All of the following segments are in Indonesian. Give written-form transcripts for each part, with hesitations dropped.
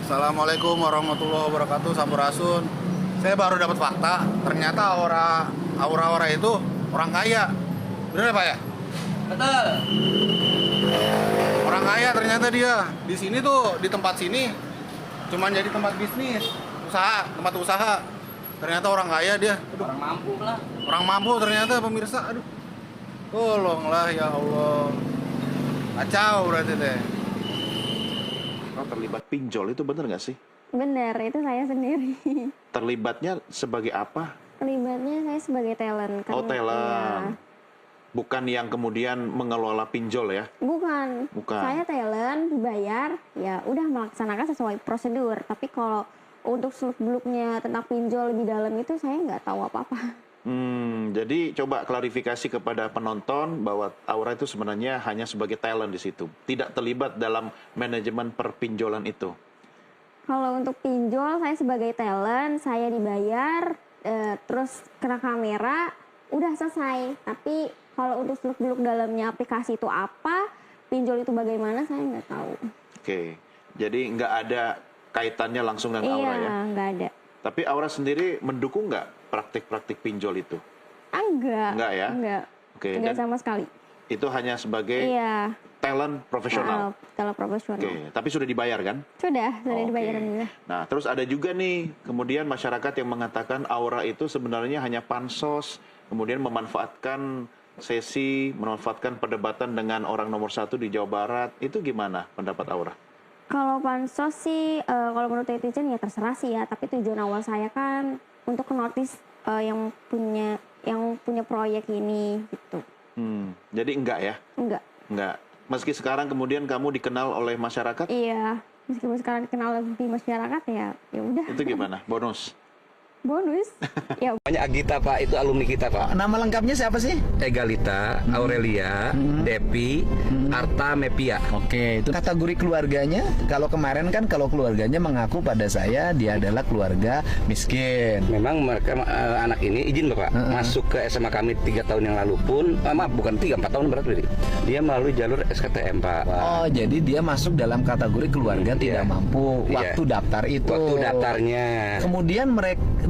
Assalamualaikum warahmatullahi wabarakatuh. Sampurasun. Saya baru dapat fakta, ternyata aura itu orang kaya. Bener ya, Pak ya? Betul. Orang kaya ternyata dia. Di sini tuh, di tempat sini cuman jadi tempat bisnis, tempat usaha. Ternyata orang kaya dia. Aduh, Orang mampu lah. orang mampu ternyata pemirsa. Aduh. Tolonglah ya Allah. Kacau berarti teh. Oh, terlibat pinjol itu bener nggak sih? Bener, itu saya sendiri. Terlibatnya sebagai apa? Terlibatnya saya sebagai talent. Oh, Iya. talent. Bukan yang kemudian mengelola pinjol ya? Bukan. Bukan. Saya talent, dibayar, ya udah melaksanakan sesuai prosedur. Tapi kalau untuk seluk-beluknya tentang pinjol lebih dalam itu saya nggak tahu apa-apa. Jadi coba klarifikasi kepada penonton bahwa Aura itu sebenarnya hanya sebagai talent di situ, tidak terlibat dalam manajemen perpinjolan itu. Kalau untuk pinjol, saya sebagai talent, saya dibayar, terus kena kamera, udah selesai. Tapi kalau untuk seluk-beluk dalamnya aplikasi itu apa, pinjol itu bagaimana, saya nggak tahu. Oke, jadi nggak ada kaitannya langsung dengan Aura ya? Iya, nggak ada. Tapi Aura sendiri mendukung nggak praktik-praktik pinjol itu? Enggak. Enggak ya? Enggak. Oke, Enggak dan sama sekali. itu hanya sebagai Iya. talent profesional. Kalau profesional. Oke, tapi sudah dibayar kan? Sudah Oke. dibayar juga. Nah, terus ada juga nih, kemudian masyarakat yang mengatakan Aura itu sebenarnya hanya pansos, kemudian memanfaatkan sesi, memanfaatkan perdebatan dengan orang nomor satu di Jawa Barat. Itu gimana pendapat Aura? Kalau pansos sih, kalau menurut netizen ya terserah sih ya. Tapi tujuan awal saya kan untuk notice yang punya proyek ini gitu. Jadi enggak ya? Enggak. Enggak. Meski sekarang kemudian kamu dikenal oleh masyarakat, Iya. Meskipun sekarang dikenal di masyarakat ya udah. itu gimana? Bonus? Bonus. Ya Namanya Agita Pak, itu alumni kita Pak. Nama lengkapnya siapa sih? Egalita, Aurelia, Depi, Arta Mepia. Oke, itu kategori keluarganya. Kalau kemarin kan kalau keluarganya mengaku pada saya dia adalah keluarga miskin. Memang mereka anak ini izin Bapak masuk ke SMA kami 3 tahun yang lalu pun, maaf bukan 3, 4 tahun berarti. Dia melalui jalur SKTM Pak. Oh, jadi dia masuk dalam kategori keluarga tidak mampu Iya. waktu daftar itu. Waktu daftarnya. Kemudian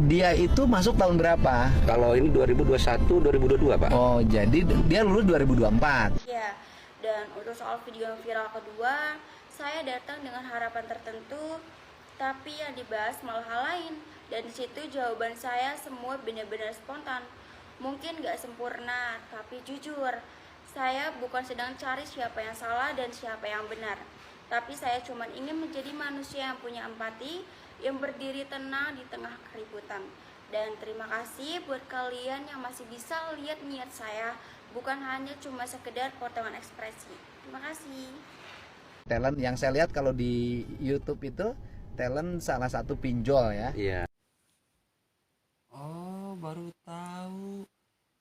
dia itu masuk tahun berapa? Kalau ini 2021, 2022 Pak. Oh, jadi dia lulus 2024. Ya, dan untuk soal video yang viral kedua, saya datang dengan harapan tertentu, tapi yang dibahas malah hal lain. Dan di situ jawaban saya semua benar-benar spontan. Mungkin gak sempurna, tapi jujur, saya bukan sedang cari siapa yang salah dan siapa yang benar. Tapi saya cuma ingin menjadi manusia yang punya empati, yang berdiri tenang di tengah keributan. Dan terima kasih buat kalian yang masih bisa lihat niat saya, bukan hanya cuma sekedar potongan ekspresi. Terima kasih. Talent yang saya lihat kalau di YouTube itu talent salah satu pinjol ya. Iya. Oh, baru tahu.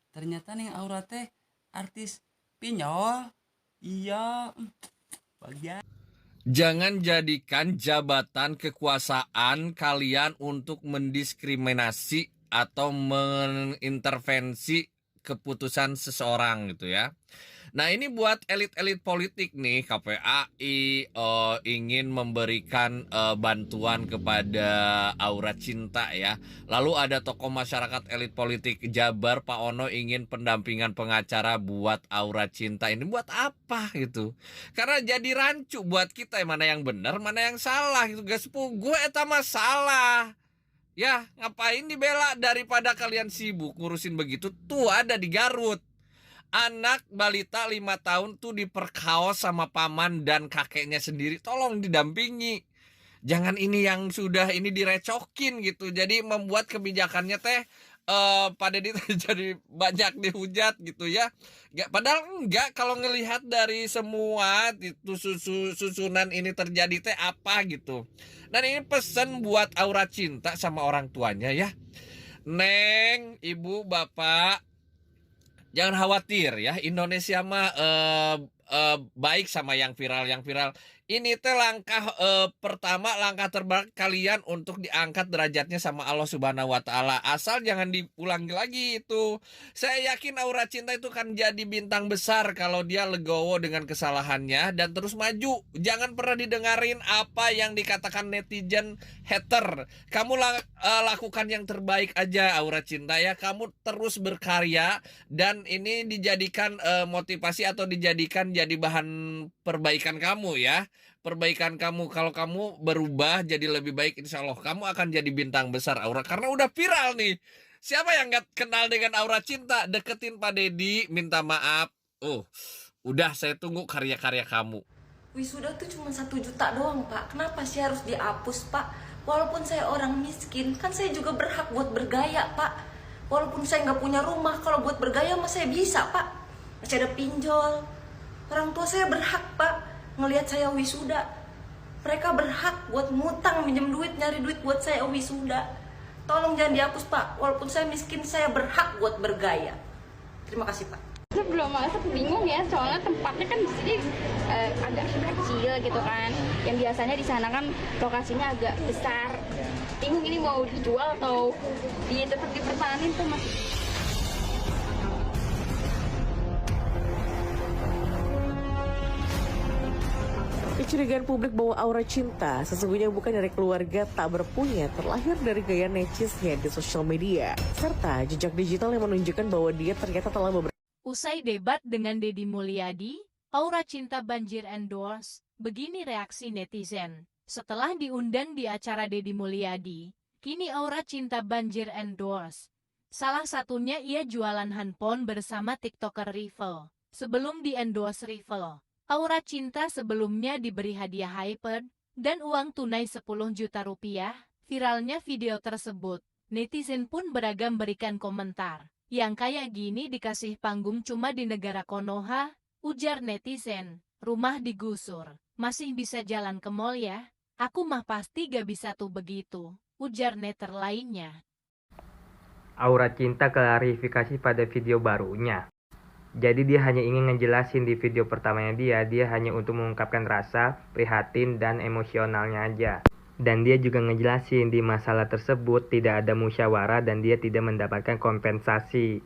Ternyata nih Aura teh artis pinjol. Iya. Bagian. Jangan jadikan jabatan kekuasaan kalian untuk mendiskriminasi atau mengintervensi keputusan seseorang gitu ya. Nah ini buat elit-elit politik nih, KPAI ingin memberikan bantuan kepada Aura Cinta ya. Lalu ada tokoh masyarakat elit politik Jabar, Pak Ono ingin pendampingan pengacara buat Aura Cinta. Ini buat apa gitu? Karena jadi rancu buat kita, mana yang benar, mana yang salah gitu. Gak sepupu gue eta masalah. Ya ngapain dibela daripada kalian sibuk ngurusin begitu. Tuh ada di Garut. Anak balita 5 tahun tuh diperkaos sama paman dan kakeknya sendiri. Tolong didampingi. Jangan ini yang sudah ini direcokin gitu. Jadi membuat kebijakannya teh pada jadi banyak dihujat gitu ya. Padahal enggak, kalau ngelihat dari semua itu susunan ini terjadi teh apa gitu. Dan ini pesan buat Aura Cinta sama orang tuanya ya. Neng, ibu, bapak, jangan khawatir ya, Indonesia mah baik sama yang viral. ini teh langkah pertama, langkah terbaik kalian untuk diangkat derajatnya sama Allah Subhanahu wa taala. Asal jangan diulangi lagi itu. Saya yakin Aura Cinta itu kan jadi bintang besar kalau dia legowo dengan kesalahannya dan terus maju. Jangan pernah didengarin apa yang dikatakan netizen hater. Kamu lakukan yang terbaik aja Aura Cinta ya. Kamu terus berkarya dan ini dijadikan motivasi atau dijadikan jadi bahan perbaikan kamu ya. Perbaikan kamu, kalau kamu berubah jadi lebih baik, insya Allah kamu akan jadi bintang besar Aura, karena udah viral nih. Siapa yang nggak kenal dengan Aura Cinta? Deketin Pak Deddy, minta maaf. Udah, saya tunggu karya-karya kamu. Wisuda tuh cuma 1 juta doang, Pak. Kenapa sih harus dihapus, Pak? Walaupun saya orang miskin, kan saya juga berhak buat bergaya, Pak. Walaupun saya nggak punya rumah, kalau buat bergaya mah saya bisa, Pak. Masih ada pinjol. Orang tua saya berhak, Pak, ngelihat saya wisuda. Mereka berhak buat ngutang, minjem duit, nyari duit buat saya wisuda. Tolong jangan dihapus, Pak. Walaupun saya miskin, saya berhak buat bergaya. Terima kasih, Pak. Sebelum masuk bingung ya, soalnya tempatnya kan di sini agak kecil gitu kan. Yang biasanya di sana kan lokasinya agak besar. Bingung ini mau dijual atau tetap dipertahanin tuh Mas. Kecurigaan publik bahwa Aura Cinta sesungguhnya bukan dari keluarga tak berpunya terlahir dari gaya necisnya di sosial media, serta jejak digital yang menunjukkan bahwa dia ternyata telah Usai debat dengan Deddy Mulyadi, Aura Cinta banjir endorse, begini reaksi netizen. Setelah diundang di acara Deddy Mulyadi, kini Aura Cinta banjir endorse. Salah satunya ia jualan handphone bersama TikToker Rival. Sebelum di-endorse Rival, Aura Cinta sebelumnya diberi hadiah iPad dan uang tunai 10 juta rupiah. Viralnya video tersebut, netizen pun beragam berikan komentar. Yang kayak gini dikasih panggung cuma di negara Konoha, ujar netizen. Rumah digusur, masih bisa jalan ke mall ya? Aku mah pasti gak bisa tuh begitu, ujar netter lainnya. Aura Cinta klarifikasi pada video barunya. Jadi dia hanya ingin ngejelasin di video pertamanya dia hanya untuk mengungkapkan rasa, prihatin, dan emosionalnya aja. Dan dia juga ngejelasin di masalah tersebut tidak ada musyawarah dan dia tidak mendapatkan kompensasi.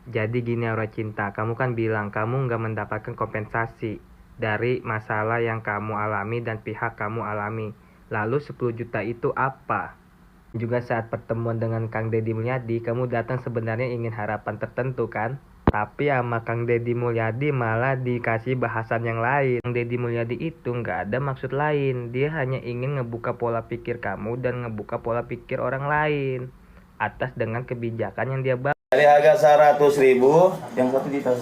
Jadi gini Aura Cinta, kamu kan bilang kamu nggak mendapatkan kompensasi dari masalah yang kamu alami dan pihak kamu alami. Lalu 10 juta itu apa? Juga saat pertemuan dengan Kang Deddy Mulyadi, kamu datang sebenarnya ingin harapan tertentu kan? Tapi sama Kang Deddy Mulyadi malah dikasih bahasan yang lain. Kang Deddy Mulyadi itu nggak ada maksud lain. Dia hanya ingin ngebuka pola pikir kamu dan ngebuka pola pikir orang lain. Atas dengan kebijakan yang dia bawa. Dari harga 100.000, yang satu juta.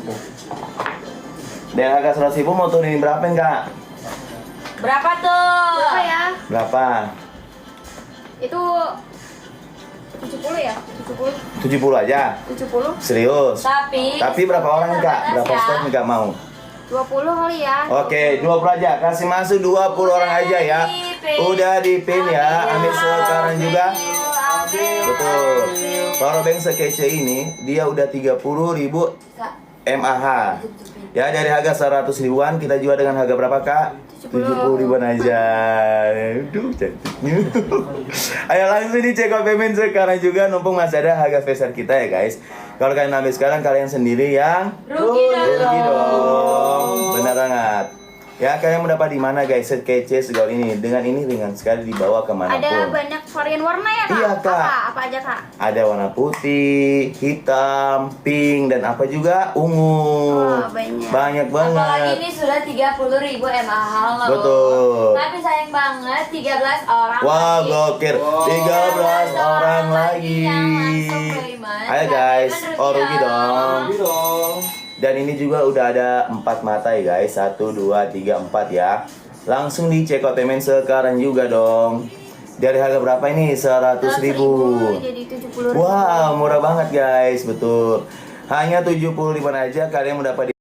Dari harga 100.000 mau turunin berapa Kak? Berapa tuh? Berapa ya? Berapa? Itu 70 ya? 70. 70 aja? 70. Serius? Tapi berapa orang Kak? Berapa stok nih Kak mau? 20 kali ya. Oke, 20 aja. Kasih masuk 20 orang aja ya. Udah dipin ya. Ambil sekarang juga. Betul. Power bank sekece ini dia udah 30.000 mAh. Ya dari harga 100 ribuan kita jual dengan harga berapa Kak? 70 ribuan aja. Aduh cantiknya. Ayo langsung dicek payment sekarang juga, numpung masih ada harga besar kita ya guys. Kalau kalian ambil sekarang kalian sendiri yang rugi dong. Benar banget. Ya kalian mau dapat di mana guys set kece segala ini. Dengan ini ringan sekali dibawa kemana pun. Ada banyak varian warna ya Kak? Iya Kak. Apa aja Kak? Ada warna putih, hitam, pink, dan apa juga ungu. Oh, banyak banget. Apalagi ini sudah 30.000 mAh loh. Betul. Tapi sayang banget 13 orang. Wah gokil, 13 orang lagi. Ayo guys, rugi dong. Dan ini juga udah ada 4 mata ya guys, 1, 2, 3, 4 ya. Langsung dicek payment sekarang juga dong. Dari harga berapa ini? 100.000. Jadi 70.000. Wow, murah banget guys, betul. Hanya 75 aja kalian mendapat.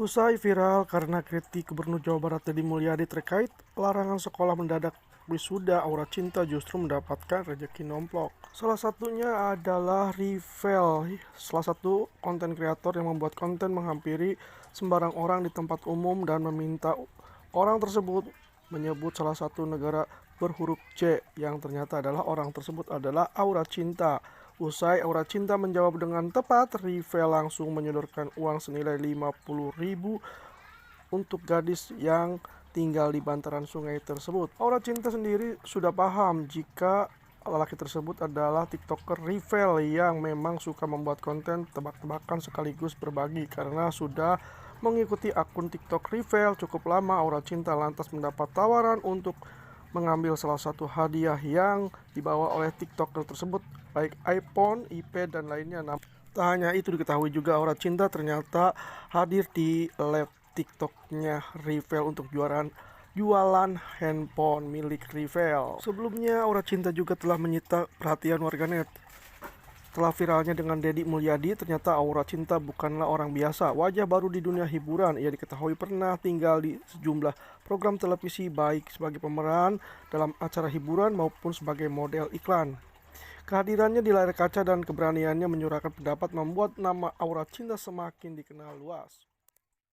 Usai viral karena kritik Gubernur Jawa Barat Deddy Mulyadi terkait larangan sekolah mendadak wisuda, Aura Cinta justru mendapatkan rezeki nomplok. Salah satunya adalah Rivel, salah satu konten kreator yang membuat konten menghampiri sembarang orang di tempat umum dan meminta Orang tersebut menyebut salah satu negara berhuruf C yang ternyata adalah orang tersebut adalah Aura Cinta. Usai Aura Cinta menjawab dengan tepat, Rivel langsung menyodorkan uang senilai 50.000 untuk gadis yang tinggal di bantaran sungai tersebut. Aura Cinta sendiri sudah paham jika lelaki tersebut adalah TikToker Rivel yang memang suka membuat konten tebak-tebakan sekaligus berbagi. Karena sudah mengikuti akun TikTok Rivel cukup lama, Aura Cinta lantas mendapat tawaran untuk mengambil salah satu hadiah yang dibawa oleh TikToker tersebut, baik iPhone, iPad, dan lainnya. Tak hanya itu, diketahui juga Aura Cinta ternyata hadir di live TikToknya Rivel untuk jualan handphone milik Rivel. Sebelumnya Aura Cinta juga telah menyita perhatian warganet. Setelah viralnya dengan Deddy Mulyadi, ternyata Aura Cinta bukanlah orang biasa. Wajah baru di dunia hiburan. Ia diketahui pernah tinggal di sejumlah program televisi, baik sebagai pemeran dalam acara hiburan maupun sebagai model iklan. Kehadirannya di layar kaca dan keberaniannya menyuarakan pendapat membuat nama Aura Cinta semakin dikenal luas.